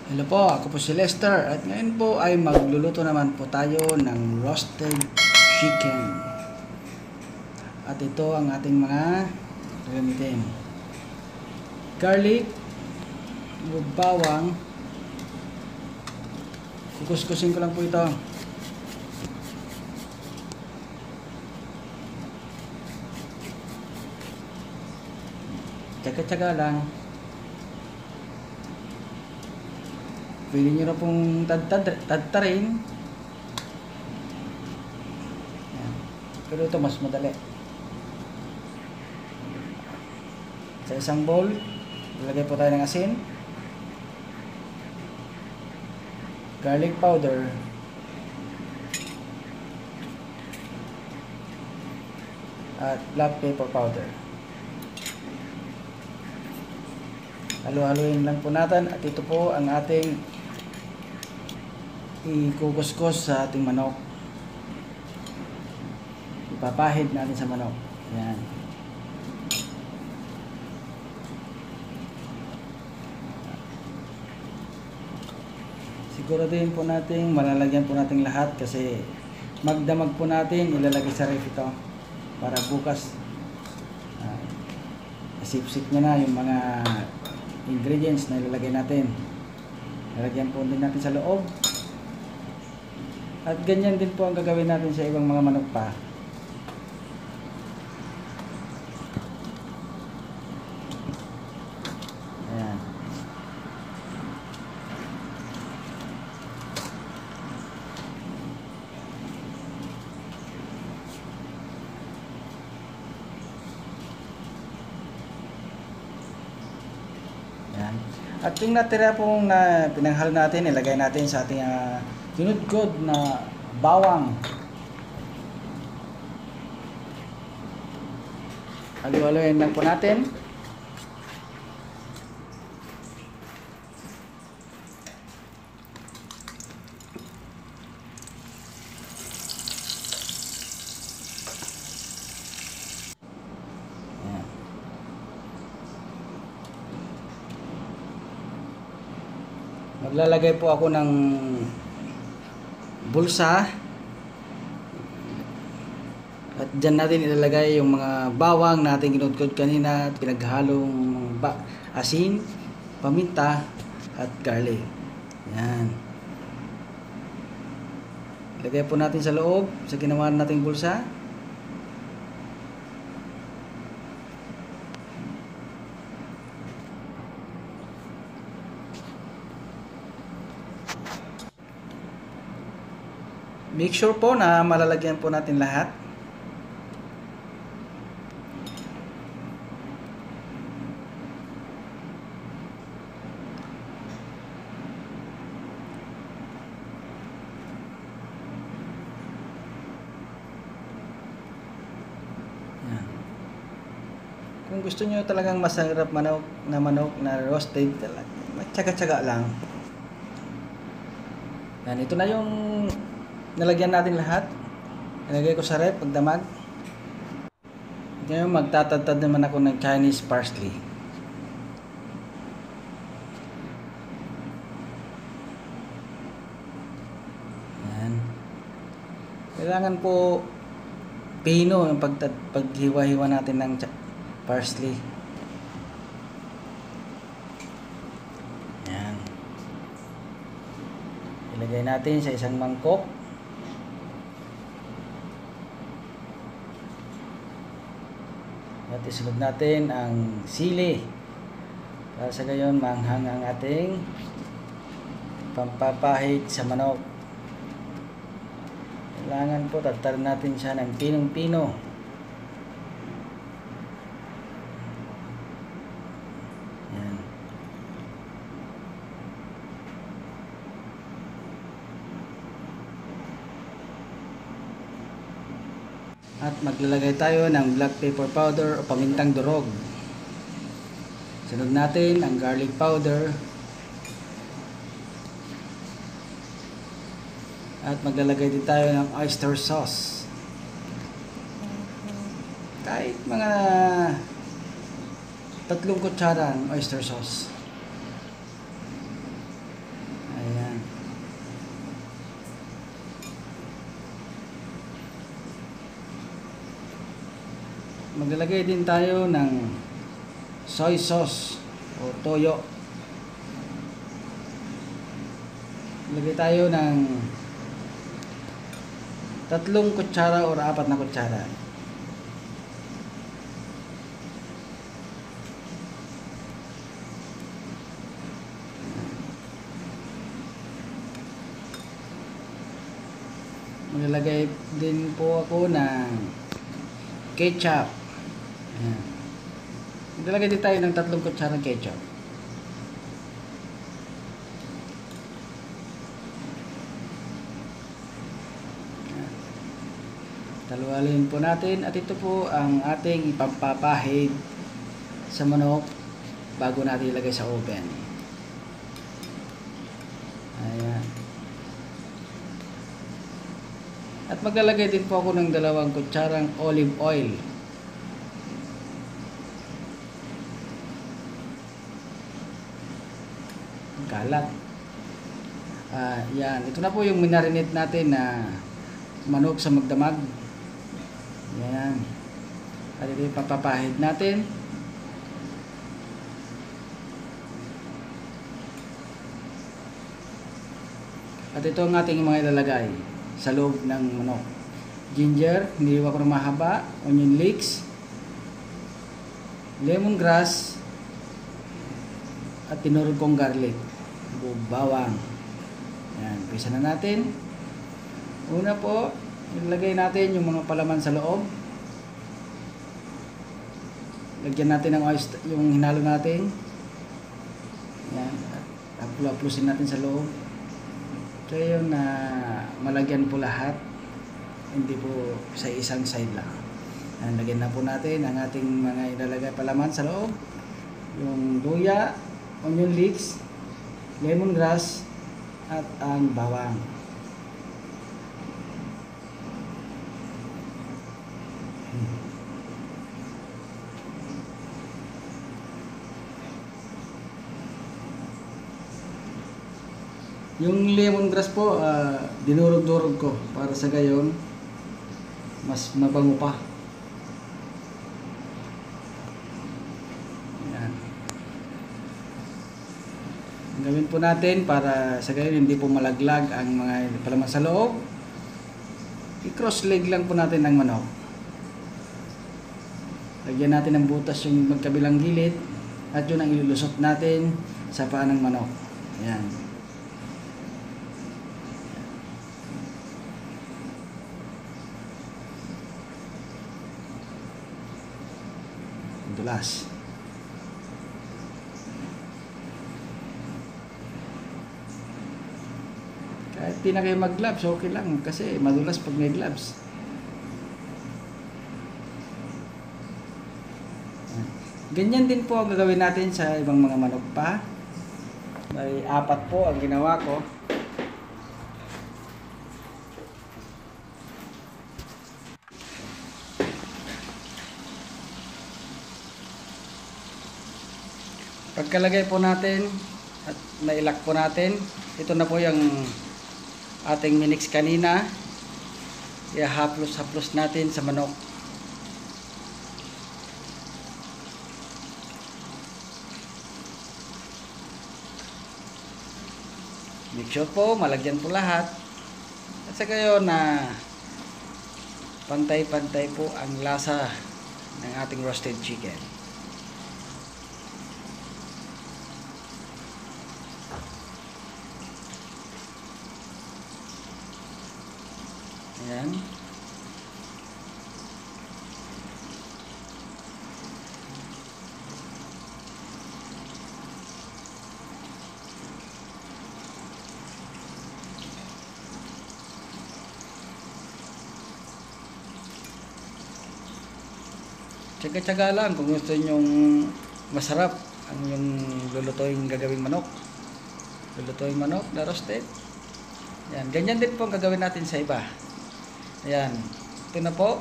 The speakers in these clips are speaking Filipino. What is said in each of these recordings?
Hello po, ako po si Lester at ngayon po ay magluluto naman po tayo ng roasted chicken. At ito ang ating mga gagamitin. Garlic, bawang, kukuskusin ko lang po ito. Tsaga-tsaga lang. Pwede nyo na pong tadtarin. Pero ito mas madali. Sa isang bowl, ilagay po tayo ng asin, garlic powder, at black pepper powder. Halo-haloin lang po natin at ito po ang ating ikukuskus sa ating manok. Ipapahid natin sa manok. Ayan. Siguraduhin po natin, malalagyan po natin lahat kasi magdamag po natin, ilalagay sa ref ito para bukas isip-sip nyo na yung mga ingredients na ilalagay natin. Lalagyan po din natin sa loob. At ganyan din po ang gagawin natin sa ibang mga manok pa. Ayan. Ayan. At yung natira pong na pinanghalo natin, ilagay natin sa ating tinudkod na bawang. Halo-haloin lang po natin. Ayan. Maglalagay po ako ng bulsa at dyan natin ilalagay yung mga bawang natin kinudkod kanina at pinaghalong asin, paminta at garlic. Yan. Ilagay po natin sa loob sa ginawa nating bulsa. Make sure po na malalagyan po natin lahat. Yan. Kung gusto niyo talagang masarap manok na roasted, magtyaga-tyaga lang. Yan, ito na yung nalagyan natin lahat. Nilagay ko sa ref pagdamag. Ngayon magtatadtad naman ako ng Chinese parsley. Yan. Kailangan po pino yung paghiwa-hiwa natin ng parsley. Yan. Ilagay natin sa isang mangkok. At isunod natin ang sili para sa gayon manghang ang ating pampapahid sa manok. Kailangan po tatarin natin siya ng pinong-pino. Yan. At maglalagay tayo ng black pepper powder o pamintang durog. Sunod natin ang garlic powder. At maglalagay din tayo ng oyster sauce. Kahit mga 3 kutsara ng oyster sauce. maglalagay din tayo ng soy sauce o toyo. Lagay tayo ng 3 kutsara o 4 na kutsara. Maglalagay din po ako ng ketchup. Ayan. Maglalagay din tayo ng 3 kutsara ketchup. Taluhalin po natin at ito po ang ating ipapapahid sa manok bago natin ilagay sa oven. Ayan. At maglalagay din po ako ng 2 kutsarang olive oil. Kalat. Yan. Ito na po yung minarinate natin na manok sa magdamag. Yan. At ito yung papapahid natin. At ito ang ating mga ilalagay sa loob ng manok. Ginger, niliwa ko ng mahaba, onion leeks, lemongrass, at tinurog kong garlic, bawang. Yan, pisa na natin. Una po, ilagay natin yung mga palaman sa loob. Lagyan natin ng oyster, yung hinalo natin. Yan, haplusin natin sa loob. So yun na malagyan po lahat, hindi po sa isang side lang. Yan, lagyan na po natin ang ating mga ilalagay palaman sa loob. Yung luya, onion leeks, lemongrass, at ang bawang. Yung lemongrass po, dinurog-durog ko para sa gayon mas mabango pa. Yan. Ang gawin po natin para sa gayon hindi po malaglag ang mga palaman sa loob, i-cross leg lang po natin ng manok. Lagyan natin ng butas yung magkabilang gilid at yun ang ilulusot natin sa paa ng manok. Ayan. Dulas. Kahit di na kayo mag-gloves, okay lang kasi madulas pag may gloves. Ganyan din po ang gagawin natin sa ibang mga manok pa. May 4 po ang ginawa ko. Pagkalagay po natin at nailak po natin, ito na po yung ating minix kanina. I-haplos-haplos natin sa manok. Make sure po malagyan po lahat. At sa gayon na pantay-pantay po ang lasa ng ating roasted chicken. Ayan. Tsaga-tsaga lang kung gusto nyong masarap ang yung lulutuin gagawing manok. Lulutuin manok na roasted. Yan, ganyan din po ang gagawin natin sa iba. Ayan, ito na po.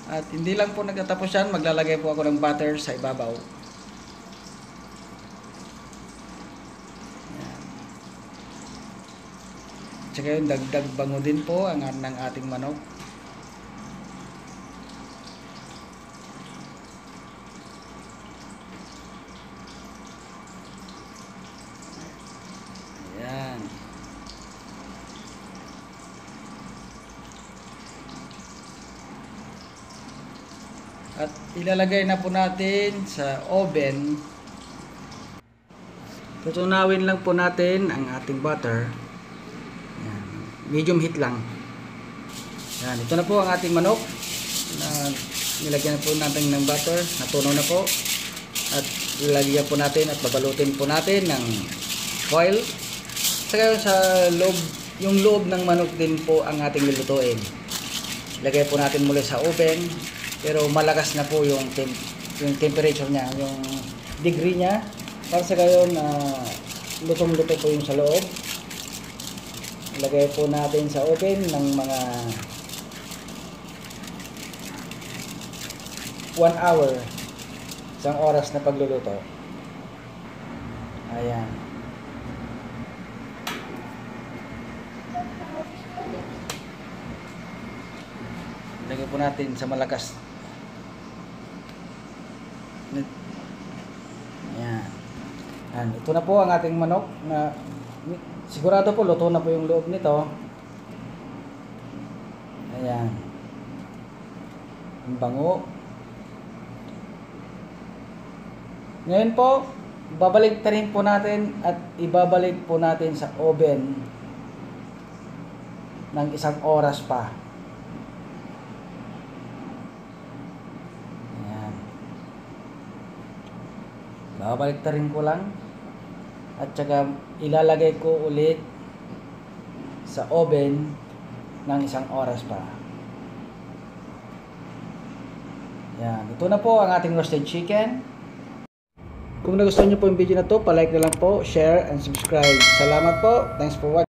At hindi lang po nagtatapos yan, maglalagay po ako ng butter sa ibabaw. Ayan. Tsaka yung dagdag bango din po ang ng ating manok. At ilalagay na po natin sa oven. Tutunawin lang po natin ang ating butter. Yan. Medium heat lang. Yan. Ito na po ang ating manok. Nilagyan na po natin ng butter. Natunaw na po. At ilalagyan po natin at babalutin po natin ng foil. Saka sa loob, yung loob ng manok din po ang ating lulutuin. Ilagay po natin muli sa oven. Pero malakas na po yung temperature niya, yung degree niya. Para sa gayon lutong-luto po yung sa loob. Ilagay po natin sa oven ng mga 1 hour. Isang oras na pagluluto. Ayan. Ilagay po natin sa malakas. Ayan. Ayan. Ito na po ang ating manok na sigurado po luto na po yung loob nito. Ayan. Ang bango. Ngayon po, babalik rin po natin at ibabalik po natin sa oven ng 1 oras pa. Babaliktarin ko lang at saka ilalagay ko ulit sa oven ng 1 oras pa. Yan, ito na po ang ating roasted chicken. Kung nagustuhan niyo po yung video na to, palike na lang po, share and subscribe. Salamat po. Thanks for watching.